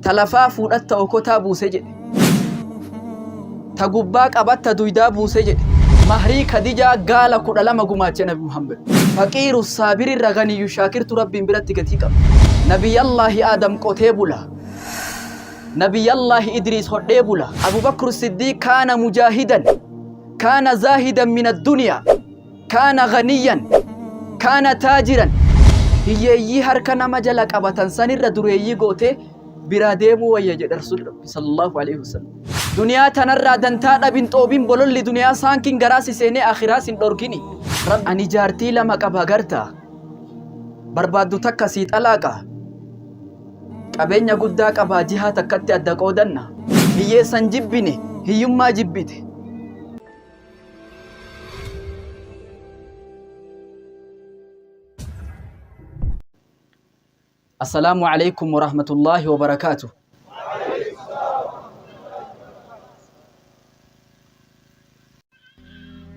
Talafaa fuudhatta okotaa buuse jedhe. Ta gubbaa qabatta duydaa buuse jedhe. Mahrii Khadijaa gaala 12 gumaache Nabi Muhammad. Faqiiru saabiri raganiyyu shaakirtu Rabbiin biratti gatii qaba. Nabiyyallaahi Aadam qotee bula. Nabiyyallaahi Idriis hodhee bula. Abu Bakr Siddiq kaana mujaahidan. Kaana zaahidan min ad-dunya. Kaana ghaniyan. Kaana taajiran. Hiyyeeyyii harka nama jala qabatan sanirra dureeyyii gootee bira deemuu wayya jedhe Rasuulli Rabbi sallallahu alaihi wasallam. Duniyaa tanarraa dantaa dhabin xoobiin bololli duniyaa saankiin garaas seenee akhiraas hin dhorkini. Ani jaartii lama qaba gartaa. Barbaaddu takka sii xalaaqa. Qabeenya guddaa qabaa jihaa takkatti adda qoodanna. Hiyyeessan jibbine hiyyummaa jibbite. Assalamu alaikum wa rahmatullahi wa barakatuh.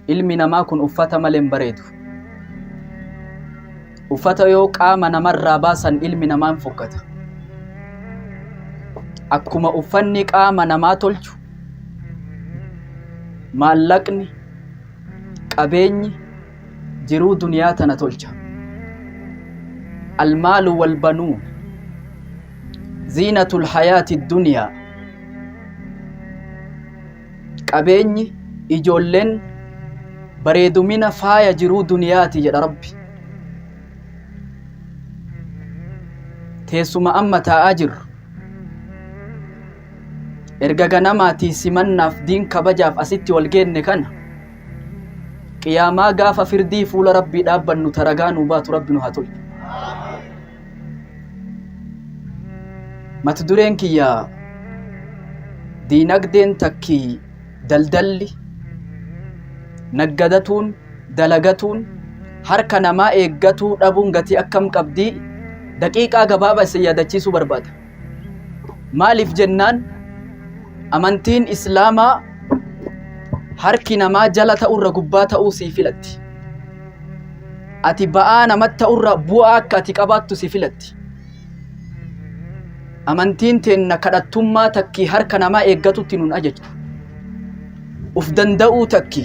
Ilmi namaa kun uffata malee hin bareedu. Uffata yoo qaama namarraa baasan ilmi namaa hin fokkata. Akkuma uffanni qaama namaa tolchu, maallaqni, qabeenyi jiruu duniyaa tana tolcha. المال والبنون زينة الحياة الدنيا. قبيني إجولن بريدو من فايا جرو دنياتي جد ربي. تيسو ما أما تأجر إرقا نماتي سمنا في دين كبجاف أستي والجين نكنا قياما قاف فردي فول ربي دابا نترقان وبات ربي نهاتول. Matadureen kiyya diinagdeen takki daldalli naggadatuun dalagatuun harka namaa eeggatuu dhabuun gatii akkam qabdii daqiiqaa gabaabaa isa yaadachiisuu barbaada. Maaliif jennaan amantiin islaamaa harki namaa jala ta'urra gubbaa ta'uu sii filatti. Ati ba'aa namatti ta'urra bu'aa akka ati qabaattu sii filatti. Amantiin teenna kadhattummaa takki harka namaa eeggatutti nun ajajju. Uf danda'uu takki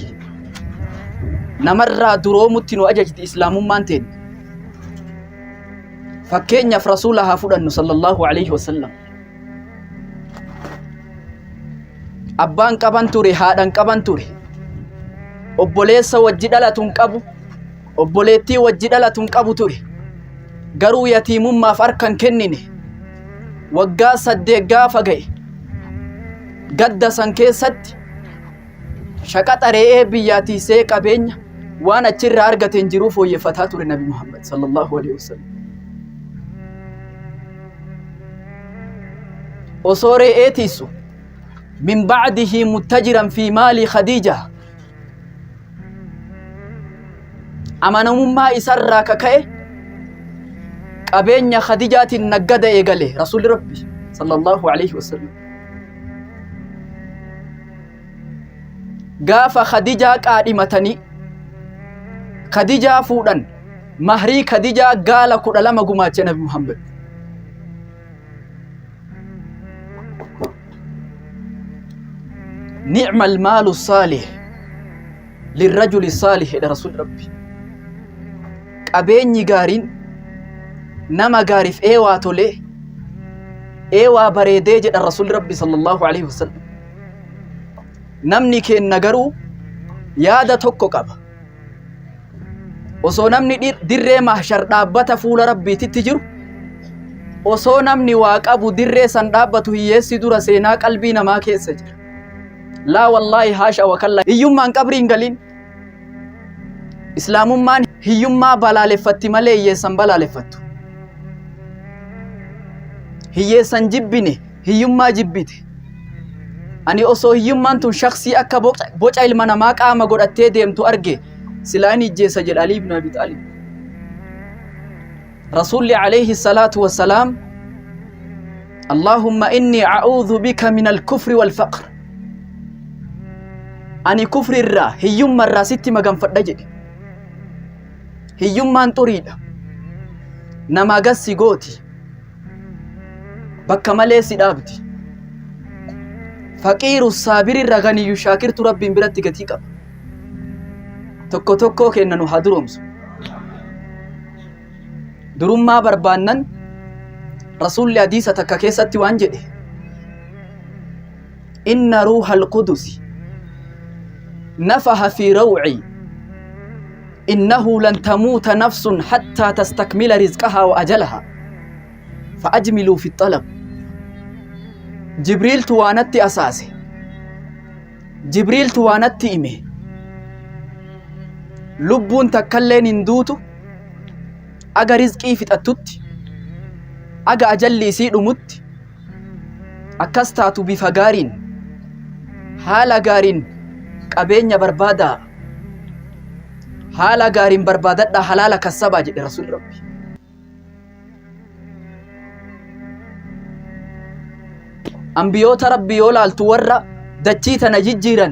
namarraa duroomutti nu ajajti islaamummaan teenna. Fakkeenyaaf rasuula haa fudhannu sallallahu alaihi wasallam. Abbaan qaban ture, haadhan qaban ture. Obboleessa wajji dhalatuun qabu, obboleettii wajji dhalatuun qabu ture. Garuu yatiimummaaf harkan kennine. Waggaa 8 gaafa ga'e gadda san keessatti shaqaxa re'ee biyyaatii qabeenya waan achirraa argateen jiruu fooyyeffataa ture Nabi Muhammad sallallahu alaihi wasallam. Osoo re'ee tiisu min ba'dihi muttajiran fi maali Khadija amanamummaa isarraa kaka'e qabeenya Khadijaatiin naggada eegale Rasuulli Rabbi sallallahu alaihi wasallam. Gaafa Khadijaa qaadhimatanii Khadijaa fuudhan mahrii Khadijaa gaala 12 gumaache Nabi Muhammad. نعم المال الصالح للرجل الصالح إلى رسول ربي. قبيني غارين نما غارف ايوا تولي ايوا بريدي جد الرسول ربي صلى الله عليه وسلم. نمني كين نغرو يادا توكو قبا وسو نمني دري محشر دابتا فول ربي تتجر وسو نمني واقبو دري سن دابتو هيسي دور سينا قلبي نما كيسجر. لا والله هاشا وكلا هيومان قبرين قلين إسلاممان هيوما بلالفتي مالي يسن بلالفتو. Hiyyeessan jibbine hiyyummaa jibbite. Ani osoo hiyyummaan tun shakhsii akka boca ilma namaa qaama godhattee deemtu arge silaa ni ijjeessa jedha Ali ibn Abi Talib. Rasuulli alayhi salaatu wassalaam Allahumma inni a'uudhu bika min al-kufri wal-faqr. Ani kufri irraa hiyyummaa irraa sitti maganfadha jedhe. Hiyyummaan xuriidha. Nama gassi gooti. bakka malee si dhaabdi. Faqiiru saabirri ganiyyu shaakirtu rabbiin biratti gatii qaba. Tokko tokkoo kenna nu haa duroomsu. Durummaa barbaannan rasuulli hadiisa takka keessatti waan jedhe inna ruuhal qudusi nafaha fi rawci innahu lan tamuuta nafsun hattaa tastakmila rizqahaa wa ajalahaa فأجملوا في الطلب. جبريل توانتي أساسي جبريل توانتي إمي لبون تكلين اندوتو أغا رزقي في التوت أغا أجلي سيد مت أكستاتو بفقارين حالا قارين قبين بربادا حالا قارين بربادت حلالا كسبا جد رسول ربي. أنبيوت ربي يولال تورّا دجيتنا ججيرا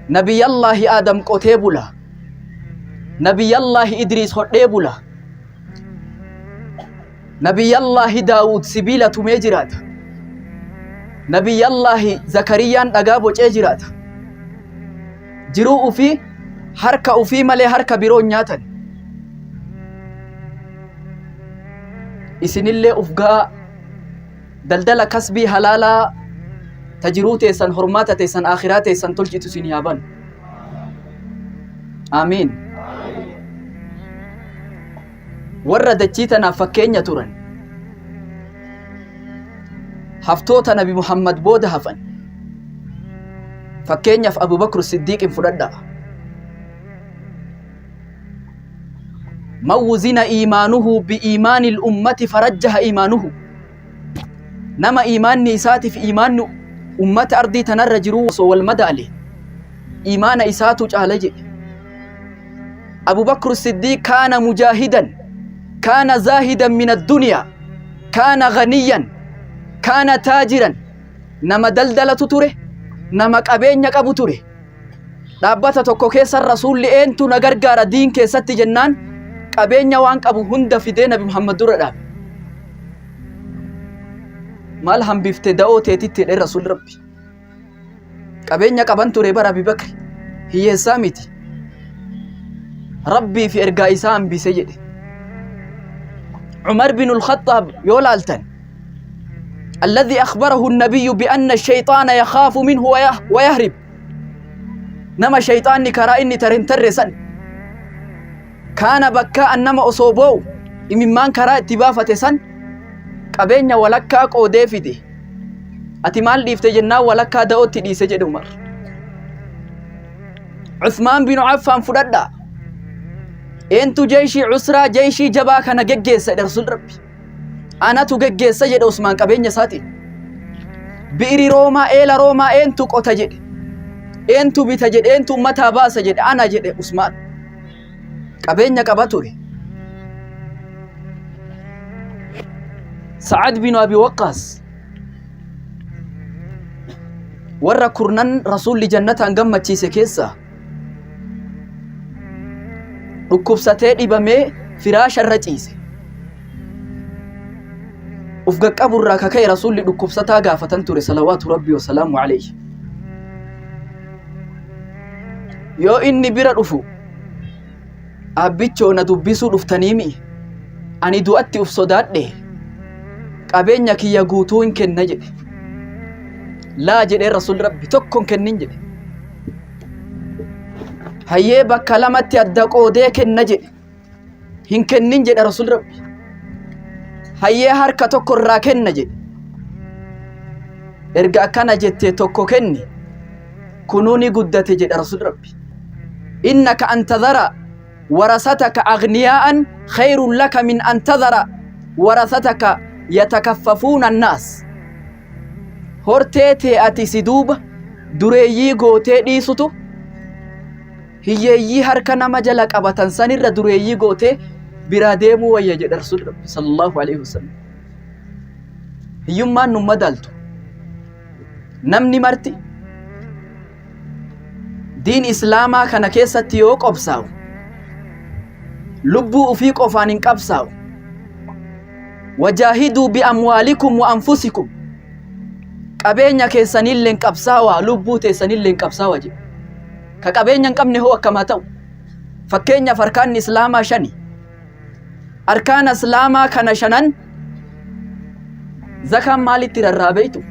نبي الله آدم قتيبولا نبي الله إدريس خطيبولا نبي الله داود سبيلة ميجرات نبي الله زكريان أقابو جيجرات جروء في حركة في ملي حركة برون نياتا إسن اللي أفقاء دلدل كسبي حلالا تجروتي سن حرماتي سن آخراتي سن تلجتو سنيابان آمين. ورد جيتنا فكينيا تورن حفتوتا نبي محمد بود هفن فكينيا في أبو بكر الصديق انفردا موزن إيمانه بإيمان الأمة فرجح إيمانه نما إيمان نيساتي في إيمان أمة أرضي تنرجرو والمدالي إيمان إساتو جهلجي. أبو بكر الصديق كان مجاهدا كان زاهدا من الدنيا كان غنيا كان تاجرا نما دلدلة تره نما قبين يقبو تره دابتا توكو كيسا الرسول لأنتو نغرغار دين كيسات جنان قبين يوان قبو هند في دين نبي محمد دور داب مالهم بيفتداو تيتي الرسول ربي قبين يقبان تره برا أبي بكر هي سامتي ربي في إرقاء إسام بسجد. عمر بن الخطاب يولالتن الذي أخبره النبي بأن الشيطان يخاف منه ويهرب نما شيطان نكرا إني ترنترسن كان بكاء نما أصوبو إممان كرا اتبافة سن قبين ولكا قودي فيدي أتمال ليفتجنا ولكا داوتي دي سجد عمر. عثمان بن عفان فردا انتو جيشي عسرا جيشي جبا كان جيجيس رسول ربي انا تو جيجيس جد عثمان قبين ساتي بئري روما إلى روما انتو قوتا جد انتو بتجد انتو متى باس جد انا جد عثمان قبين قباتوري. سعد بن أبي وقاص ورّا كرنان رسول لجنة انقمت تيسي كيسا dhukkubsatee dhibamee firaasha irra ciise uf qaqqaburraa kaka'e rasuulli dhukkubsataa gaafatan ture salawaatu rabbii wa salaamu alayhi. yoo inni bira dhufu abbichoo na dubbisuu dhuftaniimi ani du'atti uf sodaadhe qabeenya kiyya guutuu hin kenna jedhe. laa jedhee rasuulli rabbi tokko hin kennin jedhe. hayyee bakka lamatti adda qoodee kenna jedhe hin kennin jedhe rasuul rabbi. hayyee harka tokko irraa kenna jedhe. erga akkana jettee tokko kenni kunuu ni guddate jedhe rasuul rabbi. innaka an tadhara warasataka aghniyaa'an khayrun laka min an tadhara warasataka yatakaffafuuna annaas. hortee tee ati si duuba dureeyyii gootee dhiisutu hiyyeeyyii harka nama jala qabatan sanirra dureeyyii gootee biraa deemuu wayya jedhe rasuul rabbi sallallahu alaihi wasallam. hiyyummaan nu madaaltu namni marti diin islaamaa kana keessatti yoo qobsaa'u lubbuu ufii qofaan hin qabsaa'u وجاهدوا بأموالكم وأنفسكم قبينيا كيسانين لين قبساوا لبو تيسانين لين قبساوا جي كقبينيا قمني هو كما تو فكينيا فركان إسلاما شني أركان إسلاما كان شنن زكاة مالي ترى بيتو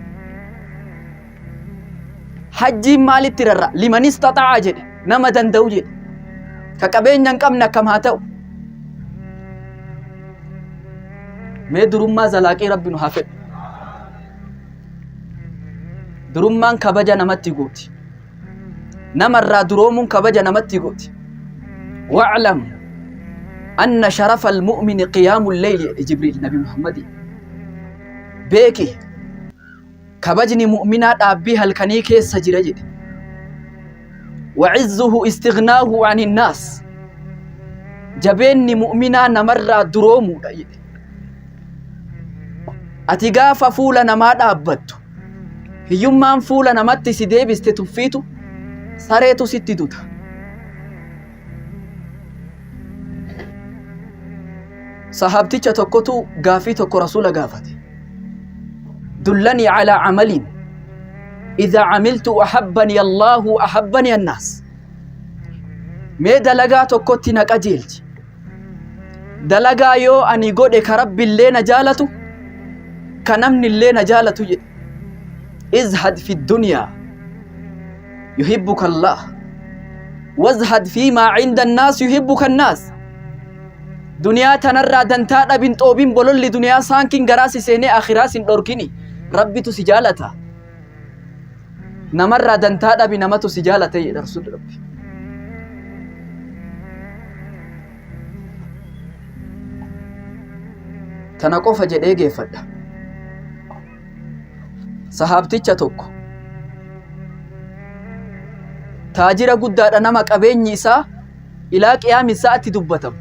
حجي مالي ترى لمن استطاع جد نما دندو جد كقبينيا قمنا كما تو مي درما زلاقي ربنا حافظ درمان كبجا نمتي قوتي نمر درومون كبجا نمتي قوتي واعلم أن شرف المؤمن قيام الليل جبريل نبي محمد بيكي كبجني مؤمنات أبيها الكنيكي سجرجد وعزه استغناه عن الناس جبيني مؤمنا نمر درومو أتقاف فولا نماد أبدو hiyyummaan fuula namatti si deebiste tuffiitu sareetu sitti duta sahabticha tokkotu gaafii tokko rasuula gaafate dullanii calaa camalin idhaa camiltu ahabbani allaahu ahabbani annaas mee dalagaa tokkotti na qajeelchi dalagaa yoo ani godhe ka rabbiillee na jaalatu ka namnillee na jaalatu jedhe ازهد في الدنيا يحبك الله وازهد فيما عند الناس يحبك الناس دنيا تنرى دنتا بنت اوبين بولول دنيا سانكين غراسي سيني اخراس دوركيني ربي تسجالتا نمر دنتا بنما تسجالتا يا رسول ربي تنقف جدي غيفدا sahabticha tokko taajira guddaadha nama qabeenyi isaa ilaa qiyaami isaatti dubbatamu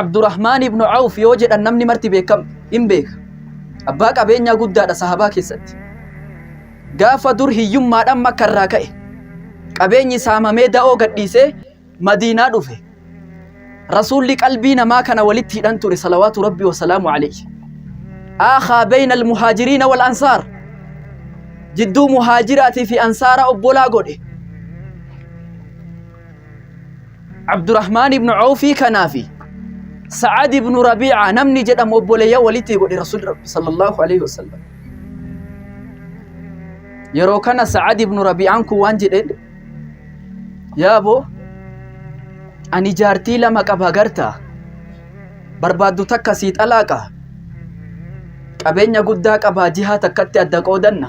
Abdurrahmaan ibn Awf yoo jedhan namni marti beekam hin beeka abbaa qabeenyaa guddaadha sahabaa keessatti gaafa dur hiyyummaadhaan Makka irraa ka'e qabeenyi saamamee da'oo gadhiisee Madiinaa dhufe rasuulli qalbii namaa kana walitti hidhan ture salawaatu rabbii wa salaamu alayhi آخى بين المهاجرين والأنصار جدو مهاجرات في أنصار أبولا قده عبد الرحمن بن عوف كنافي سعد بن ربيعة نمني جدم أبوليا وليتي قده رسول ربي صلى الله عليه وسلم يروكنا سعد بن ربيعة كوان جدد يا أبو أني جارتي لما كبهجرتا بربادو تكسيت ألاقا qabeenya guddaa qabaa jihaa takkatti adda qoodanna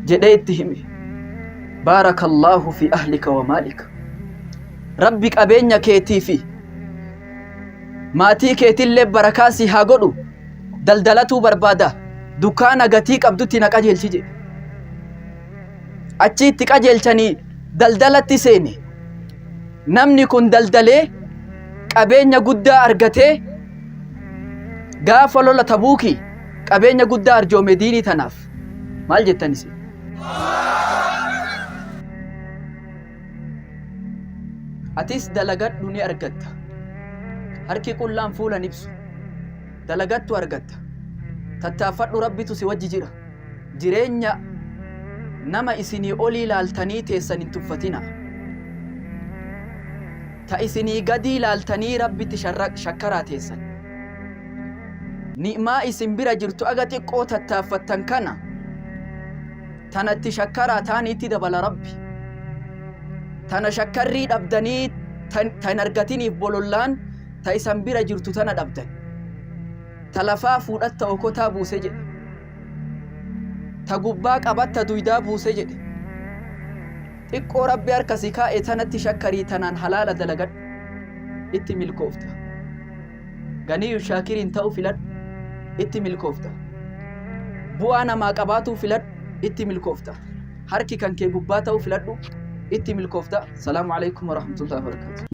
jedhee itti hime baarakallahu fi ahlika wa maalika rabbi qabeenya keetii fi maatii keetillee barakaa si haa godhu daldalatuu barbaada dukkaana gatii qabdutti na qajeelchi jedhe achiitti qajeelchanii daldalatti seene namni kun daldalee qabeenya guddaa argatee gaafa lola Tabuuki qabeenya guddaa arjoome diinii tanaaf maal jettanis atis dalagadhu ni argatta harki qullaan fuulan ibsu dalagattu argatta tattaafadhu rabbitu si wajji jira jireenya nama isinii olii ilaaltanii teessan hin tuffatina ta isinii gadii ilaaltanii rabbitti shakkaraa teessan ni'maa isin bira jirtu aga xiqqoo tattaaffattan kana tanatti shakkaraa taaniitti dabala rabbi tana shakkarrii dhabdanii tan argatiniif bolollaan ta isan bira jirtu tana dhabdan ta lafaa fuudhatta okotaa buuse jedhe ta gubbaa qabatta duydaa buuse jedhe xiqqoo rabbi harkasi kaa'e tanatti shakkarii tanaan halaala dalagadhu itti milkoofta ganiyyu shaakiriin ta'u filadhu itti milkoofta bu'aa namaa qabaatuu filadhu itti milkoofta harki kan kee gubbaa ta'u filadhu itti milkoofta. Salaamu alaykum wa rahmatullahi wa barakatuh.